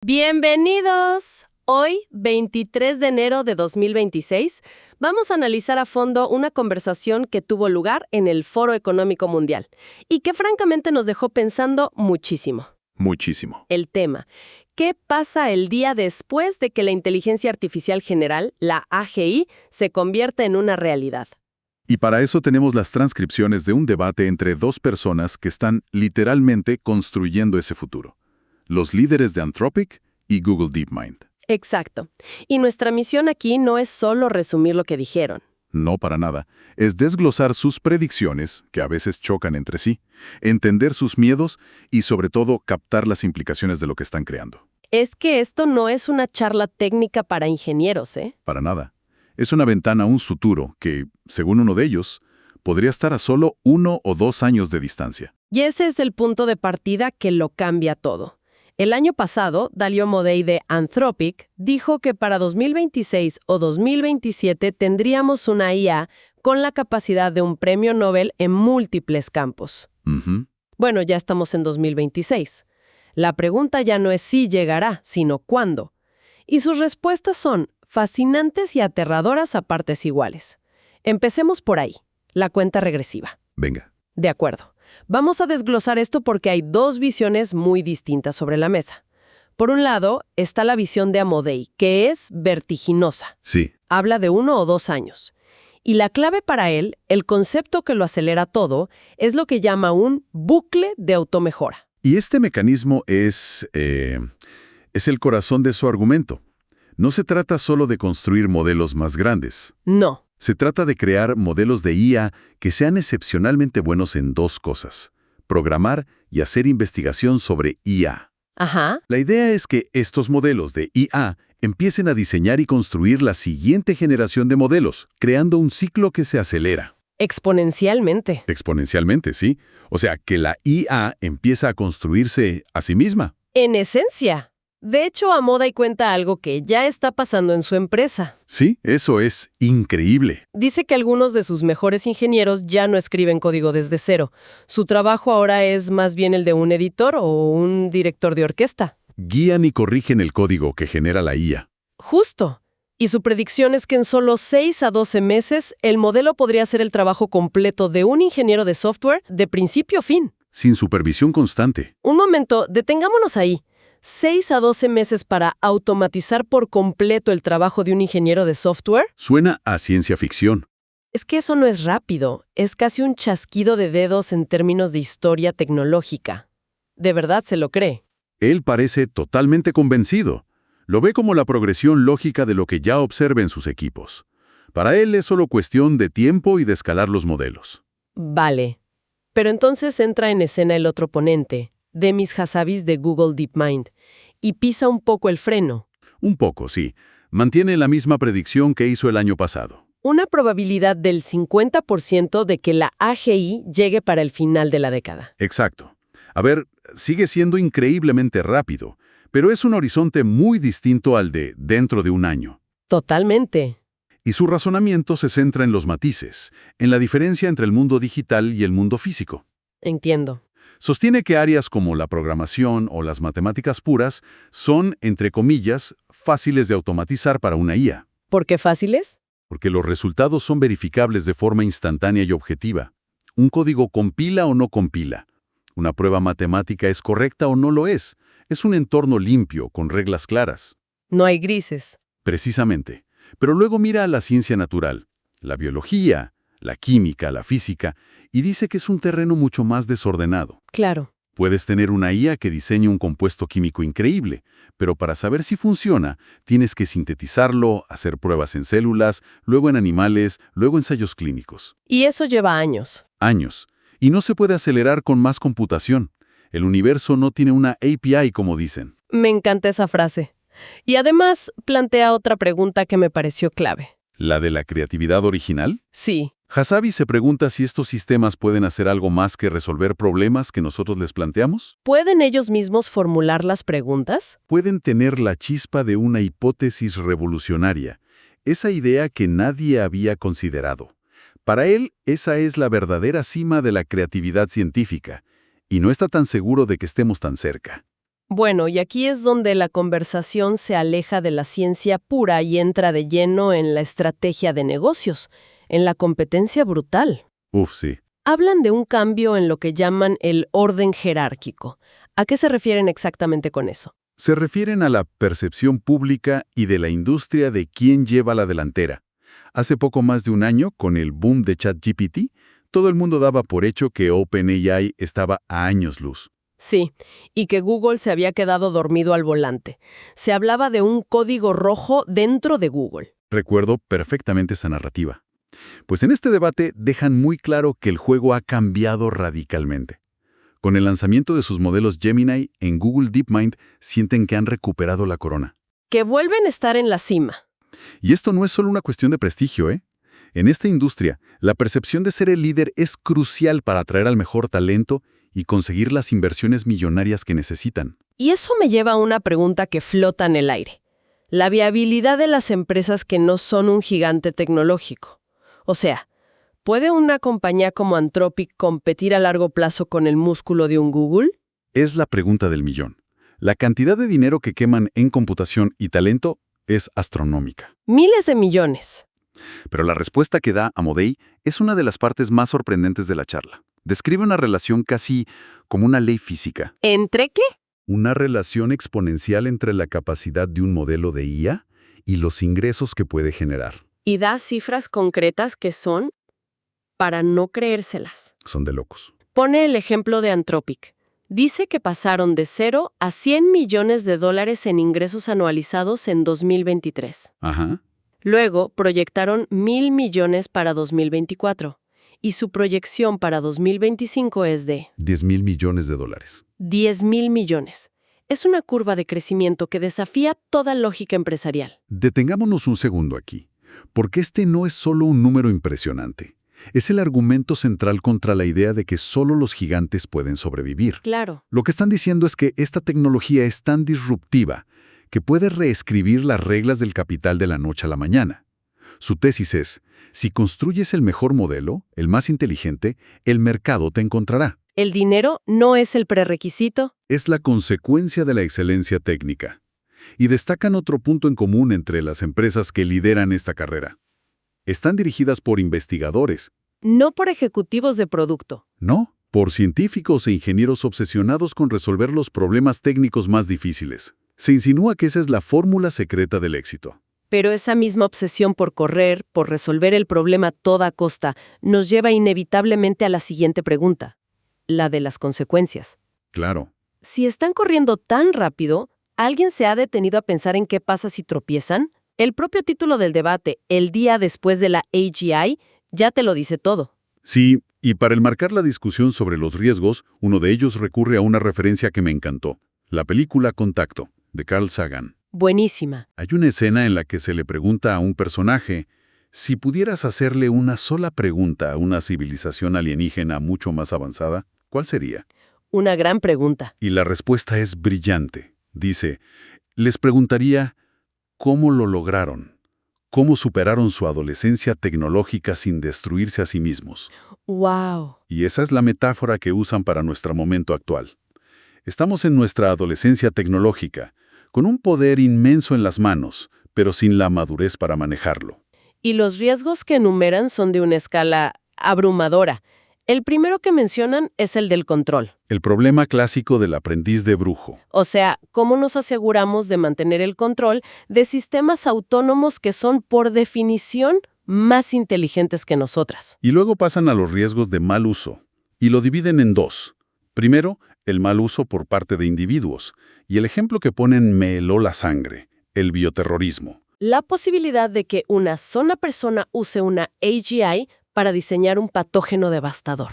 Bienvenidos. Hoy, 23 de enero de 2026, vamos a analizar a fondo una conversación que tuvo lugar en el Foro Económico Mundial y que francamente nos dejó pensando muchísimo. Muchísimo. El tema: ¿qué pasa el día después de que la inteligencia artificial general, la AGI, se convierta en una realidad? Y para eso tenemos las transcripciones de un debate entre dos personas que están literalmente construyendo ese futuro. Los líderes de Anthropic y Google DeepMind. Exacto. Y nuestra misión aquí no es solo resumir lo que dijeron. No para nada. Es desglosar sus predicciones, que a veces chocan entre sí, entender sus miedos y, sobre todo, captar las implicaciones de lo que están creando. Es que esto no es una charla técnica para ingenieros, ¿eh? Para nada. Es una ventana a un futuro que, según uno de ellos, podría estar a solo 1 o 2 años de distancia. Y ese es el punto de partida que lo cambia todo. El año pasado, Dalio Modei de Anthropic dijo que para 2026 o 2027 tendríamos una IA con la capacidad de un premio Nobel en múltiples campos. Bueno, ya estamos en 2026. La pregunta ya no es si llegará, sino cuándo. Y sus respuestas son fascinantes y aterradoras a partes iguales. Empecemos por ahí, la cuenta regresiva. Venga. De acuerdo. Vamos a desglosar esto porque hay dos visiones muy distintas sobre la mesa. Por un lado, está la visión de Amodei, que es vertiginosa. Sí. Habla de 1 o 2 años. Y la clave para él, el concepto que lo acelera todo, es lo que llama un bucle de automejora. Y este mecanismo es el corazón de su argumento. No se trata solo de construir modelos más grandes. No. Se trata de crear modelos de IA que sean excepcionalmente buenos en dos cosas: programar y hacer investigación sobre IA. Ajá. La idea es que estos modelos de IA empiecen a diseñar y construir la siguiente generación de modelos, creando un ciclo que se acelera. Exponencialmente. Exponencialmente, sí. O sea, que la IA empieza a construirse a sí misma. En esencia. De hecho, Amodei cuenta algo que ya está pasando en su empresa. Sí, eso es increíble. Dice que algunos de sus mejores ingenieros ya no escriben código desde cero. Su trabajo ahora es más bien el de un editor o un director de orquesta. Guían y corrigen el código que genera la IA. Justo. Y su predicción es que en solo 6 a 12 meses, el modelo podría hacer el trabajo completo de un ingeniero de software de principio a fin. Sin supervisión constante. Un momento, detengámonos ahí. 6 a 12 meses para automatizar por completo el trabajo de un ingeniero de software. Suena a ciencia ficción. Es que eso no es rápido, es casi un chasquido de dedos en términos de historia tecnológica. ¿De verdad se lo cree? Él parece totalmente convencido. Lo ve como la progresión lógica de lo que ya observa en sus equipos. Para él es solo cuestión de tiempo y de escalar los modelos. Vale. Pero entonces entra en escena el otro oponente, Demis Hassabis de Google DeepMind, y pisa un poco el freno. Un poco, sí. Mantiene la misma predicción que hizo el año pasado. Una probabilidad del 50% de que la AGI llegue para el final de la década. Exacto. A ver, sigue siendo increíblemente rápido, pero es un horizonte muy distinto al de dentro de un año. Totalmente. Y su razonamiento se centra en los matices, en la diferencia entre el mundo digital y el mundo físico. Entiendo. Sostiene que áreas como la programación o las matemáticas puras son, entre comillas, fáciles de automatizar para una IA. ¿Por qué fáciles? Porque los resultados son verificables de forma instantánea y objetiva. Un código compila o no compila. Una prueba matemática es correcta o no lo es. Es un entorno limpio, con reglas claras. No hay grises. Precisamente. Pero luego mira a la ciencia natural, la biología, la química, la física, y dice que es un terreno mucho más desordenado. Claro. Puedes tener una IA que diseñe un compuesto químico increíble, pero para saber si funciona, tienes que sintetizarlo, hacer pruebas en células, luego en animales, luego ensayos clínicos. Y eso lleva años. Años. Y no se puede acelerar con más computación. El universo no tiene una API, como dicen. Me encanta esa frase. Y además plantea otra pregunta que me pareció clave. ¿La de la creatividad original? Sí. Hassabis se pregunta si estos sistemas pueden hacer algo más que resolver problemas que nosotros les planteamos. ¿Pueden ellos mismos formular las preguntas? Pueden tener la chispa de una hipótesis revolucionaria, esa idea que nadie había considerado. Para él, esa es la verdadera cima de la creatividad científica, y no está tan seguro de que estemos tan cerca. Bueno, y aquí es donde la conversación se aleja de la ciencia pura y entra de lleno en la estrategia de negocios, en la competencia brutal. Uf, sí. Hablan de un cambio en lo que llaman el orden jerárquico. ¿A qué se refieren exactamente con eso? Se refieren a la percepción pública y de la industria de quién lleva la delantera. Hace poco más de un año, con el boom de ChatGPT, todo el mundo daba por hecho que OpenAI estaba a años luz. Sí, y que Google se había quedado dormido al volante. Se hablaba de un código rojo dentro de Google. Recuerdo perfectamente esa narrativa. Pues en este debate dejan muy claro que el juego ha cambiado radicalmente. Con el lanzamiento de sus modelos Gemini en Google DeepMind, sienten que han recuperado la corona. Que vuelven a estar en la cima. Y esto no es solo una cuestión de prestigio, ¿eh? En esta industria, la percepción de ser el líder es crucial para atraer al mejor talento y conseguir las inversiones millonarias que necesitan. Y eso me lleva a una pregunta que flota en el aire. La viabilidad de las empresas que no son un gigante tecnológico. O sea, ¿puede una compañía como Anthropic competir a largo plazo con el músculo de un Google? Es la pregunta del millón. La cantidad de dinero que queman en computación y talento es astronómica. Miles de millones. Pero la respuesta que da Amodei es una de las partes más sorprendentes de la charla. Describe una relación casi como una ley física. ¿Entre qué? Una relación exponencial entre la capacidad de un modelo de IA y los ingresos que puede generar. Y da cifras concretas que son para no creérselas. Son de locos. Pone el ejemplo de Anthropic. Dice que pasaron de 0 a 100 millones de dólares en ingresos anualizados en 2023. Ajá. Luego proyectaron 1.000 millones para 2024 y su proyección para 2025 es de 10.000 millones de dólares. 10.000 millones. Es una curva de crecimiento que desafía toda lógica empresarial. Detengámonos un segundo aquí, porque este no es solo un número impresionante. Es el argumento central contra la idea de que solo los gigantes pueden sobrevivir. Claro. Lo que están diciendo es que esta tecnología es tan disruptiva que puede reescribir las reglas del capital de la noche a la mañana. Su tesis es, si construyes el mejor modelo, el más inteligente, el mercado te encontrará. El dinero no es el prerequisito. Es la consecuencia de la excelencia técnica. Y destacan otro punto en común entre las empresas que lideran esta carrera. Están dirigidas por investigadores. No por ejecutivos de producto. No, por científicos e ingenieros obsesionados con resolver los problemas técnicos más difíciles. Se insinúa que esa es la fórmula secreta del éxito. Pero esa misma obsesión por correr, por resolver el problema a toda costa, nos lleva inevitablemente a la siguiente pregunta, la de las consecuencias. Claro. Si están corriendo tan rápido, ¿alguien se ha detenido a pensar en qué pasa si tropiezan? El propio título del debate, El día después de la AGI, ya te lo dice todo. Sí, y para enmarcar la discusión sobre los riesgos, uno de ellos recurre a una referencia que me encantó, la película Contacto, de Carl Sagan. Buenísima. Hay una escena en la que se le pregunta a un personaje, si pudieras hacerle una sola pregunta a una civilización alienígena mucho más avanzada, ¿cuál sería? Una gran pregunta. Y la respuesta es brillante. Dice, les preguntaría, ¿cómo lo lograron? ¿Cómo superaron su adolescencia tecnológica sin destruirse a sí mismos? ¡Wow! Y esa es la metáfora que usan para nuestro momento actual. Estamos en nuestra adolescencia tecnológica, con un poder inmenso en las manos, pero sin la madurez para manejarlo. Y los riesgos que enumeran son de una escala abrumadora. El primero que mencionan es el del control. El problema clásico del aprendiz de brujo. O sea, ¿cómo nos aseguramos de mantener el control de sistemas autónomos que son, por definición, más inteligentes que nosotras? Y luego pasan a los riesgos de mal uso, y lo dividen en dos. Primero, el mal uso por parte de individuos, y el ejemplo que ponen me heló la sangre, el bioterrorismo. La posibilidad de que una sola persona use una AGI para diseñar un patógeno devastador.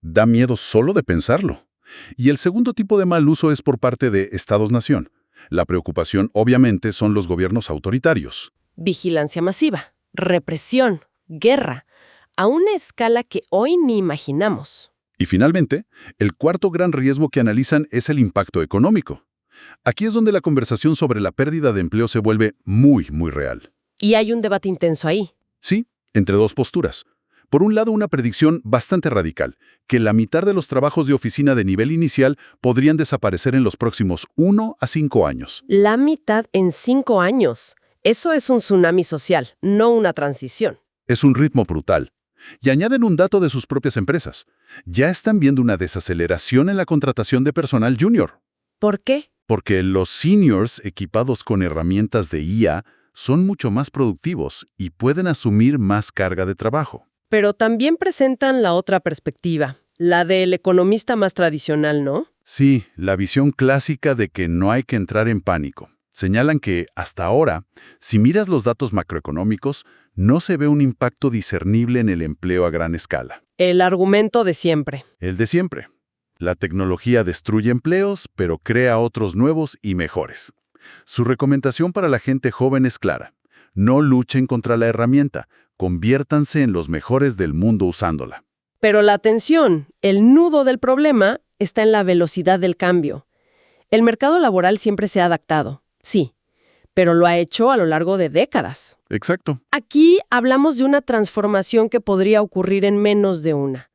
Da miedo solo de pensarlo. Y el segundo tipo de mal uso es por parte de Estados-nación. La preocupación, obviamente, son los gobiernos autoritarios. Vigilancia masiva, represión, guerra, a una escala que hoy ni imaginamos. Y finalmente, el cuarto gran riesgo que analizan es el impacto económico. Aquí es donde la conversación sobre la pérdida de empleo se vuelve muy real. Y hay un debate intenso ahí. Sí, entre dos posturas. Por un lado, una predicción bastante radical, que la mitad de los trabajos de oficina de nivel inicial podrían desaparecer en los próximos 1 a 5 años. La mitad en 5 años. Eso es un tsunami social, no una transición. Es un ritmo brutal. Y añaden un dato de sus propias empresas. Ya están viendo una desaceleración en la contratación de personal junior. ¿Por qué? Porque los seniors equipados con herramientas de IA son mucho más productivos y pueden asumir más carga de trabajo. Pero también presentan la otra perspectiva, la del economista más tradicional, ¿no? Sí, la visión clásica de que no hay que entrar en pánico. Señalan que, hasta ahora, si miras los datos macroeconómicos, no se ve un impacto discernible en el empleo a gran escala. El argumento de siempre. El de siempre. La tecnología destruye empleos, pero crea otros nuevos y mejores. Su recomendación para la gente joven es clara. No luchen contra la herramienta, conviértanse en los mejores del mundo usándola. Pero la atención, el nudo del problema, está en la velocidad del cambio. El mercado laboral siempre se ha adaptado, sí, pero lo ha hecho a lo largo de décadas. Exacto. Aquí hablamos de una transformación que podría ocurrir en menos de una.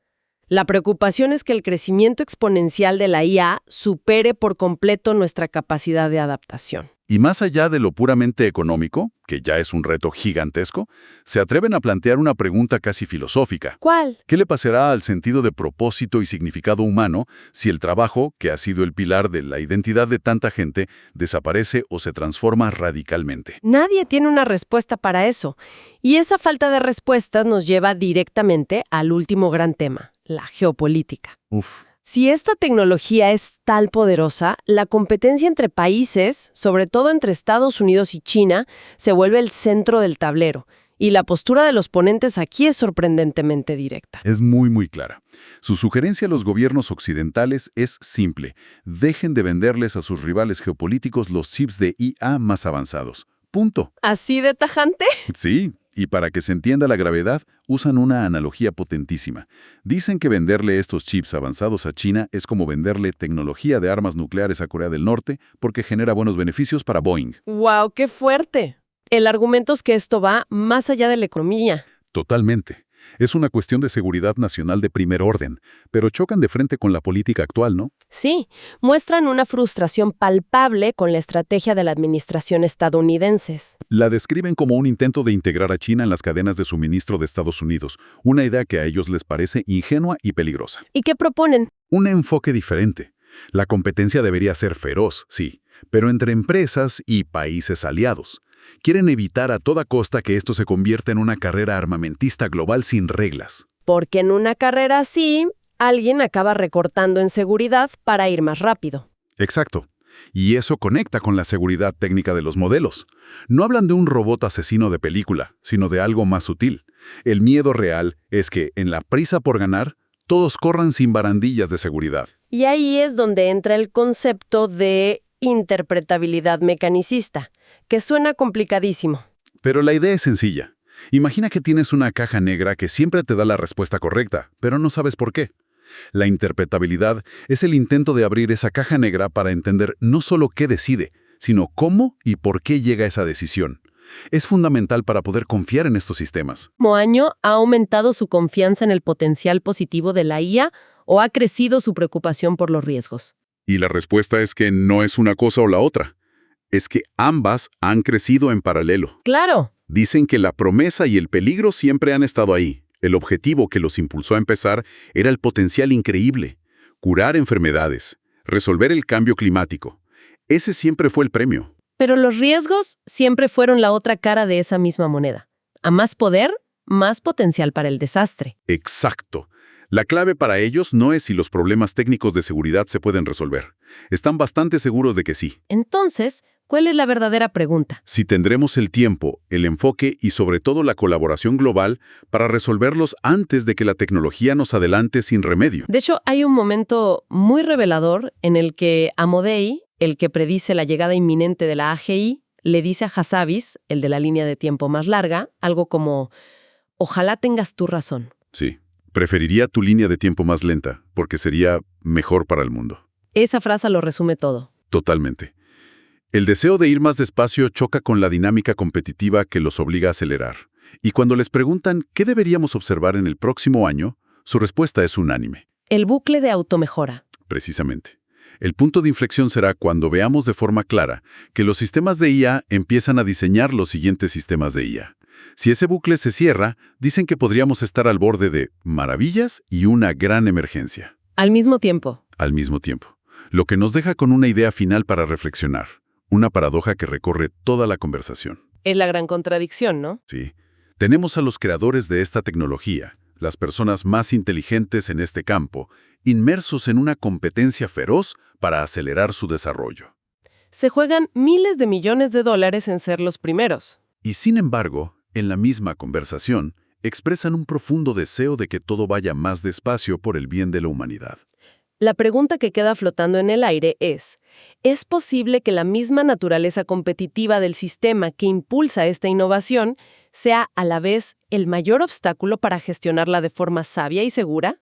La preocupación es que el crecimiento exponencial de la IA supere por completo nuestra capacidad de adaptación. Y más allá de lo puramente económico, que ya es un reto gigantesco, se atreven a plantear una pregunta casi filosófica. ¿Cuál? ¿Qué le pasará al sentido de propósito y significado humano si el trabajo, que ha sido el pilar de la identidad de tanta gente, desaparece o se transforma radicalmente? Nadie tiene una respuesta para eso. Y esa falta de respuestas nos lleva directamente al último gran tema, la geopolítica. Si esta tecnología es tan poderosa, la competencia entre países, sobre todo entre Estados Unidos y China, se vuelve el centro del tablero. Y la postura de los ponentes aquí es sorprendentemente directa. Es muy clara. Su sugerencia a los gobiernos occidentales es simple. Dejen de venderles a sus rivales geopolíticos los chips de IA más avanzados. Punto. ¿Así de tajante? Sí. Y para que se entienda la gravedad, usan una analogía potentísima. Dicen que venderle estos chips avanzados a China es como venderle tecnología de armas nucleares a Corea del Norte porque genera buenos beneficios para Boeing. ¡Wow, qué fuerte! El argumento es que esto va más allá de la economía. Totalmente. Es una cuestión de seguridad nacional de primer orden, pero chocan de frente con la política actual, ¿no? Sí, muestran una frustración palpable con la estrategia de la administración estadounidense. La describen como un intento de integrar a China en las cadenas de suministro de Estados Unidos, una idea que a ellos les parece ingenua y peligrosa. ¿Y qué proponen? Un enfoque diferente. La competencia debería ser feroz, sí, pero entre empresas y países aliados. Quieren evitar a toda costa que esto se convierta en una carrera armamentista global sin reglas. Porque en una carrera así, alguien acaba recortando en seguridad para ir más rápido. Exacto. Y eso conecta con la seguridad técnica de los modelos. No hablan de un robot asesino de película, sino de algo más sutil. El miedo real es que, en la prisa por ganar, todos corran sin barandillas de seguridad. Y ahí es donde entra el concepto de interpretabilidad mecanicista, que suena complicadísimo. Pero la idea es sencilla. Imagina que tienes una caja negra que siempre te da la respuesta correcta, pero no sabes por qué. La interpretabilidad es el intento de abrir esa caja negra para entender no solo qué decide, sino cómo y por qué llega a esa decisión. Es fundamental para poder confiar en estos sistemas. ¿Último año ha aumentado su confianza en el potencial positivo de la IA o ha crecido su preocupación por los riesgos? Y la respuesta es que no es una cosa o la otra. Es que ambas han crecido en paralelo. ¡Claro! Dicen que la promesa y el peligro siempre han estado ahí. El objetivo que los impulsó a empezar era el potencial increíble. Curar enfermedades, resolver el cambio climático. Ese siempre fue el premio. Pero los riesgos siempre fueron la otra cara de esa misma moneda. A más poder, más potencial para el desastre. Exacto. La clave para ellos no es si los problemas técnicos de seguridad se pueden resolver. Están bastante seguros de que sí. Entonces, ¿cuál es la verdadera pregunta? Si tendremos el tiempo, el enfoque y sobre todo la colaboración global para resolverlos antes de que la tecnología nos adelante sin remedio. De hecho, hay un momento muy revelador en el que Amodei, el que predice la llegada inminente de la AGI, le dice a Hassabis, el de la línea de tiempo más larga, algo como, ojalá tengas tu razón. Sí. Preferiría tu línea de tiempo más lenta, porque sería mejor para el mundo. Esa frase lo resume todo. Totalmente. El deseo de ir más despacio choca con la dinámica competitiva que los obliga a acelerar. Y cuando les preguntan qué deberíamos observar en el próximo año, su respuesta es unánime. El bucle de automejora. Precisamente. El punto de inflexión será cuando veamos de forma clara que los sistemas de IA empiezan a diseñar los siguientes sistemas de IA. Si ese bucle se cierra, dicen que podríamos estar al borde de maravillas y una gran emergencia. Al mismo tiempo. Al mismo tiempo. Lo que nos deja con una idea final para reflexionar. Una paradoja que recorre toda la conversación. Es la gran contradicción, ¿no? Sí. Tenemos a los creadores de esta tecnología, las personas más inteligentes en este campo, inmersos en una competencia feroz para acelerar su desarrollo. Se juegan miles de millones de dólares en ser los primeros. Y sin embargo, en la misma conversación, expresan un profundo deseo de que todo vaya más despacio por el bien de la humanidad. La pregunta que queda flotando en el aire ¿es posible que la misma naturaleza competitiva del sistema que impulsa esta innovación sea a la vez el mayor obstáculo para gestionarla de forma sabia y segura?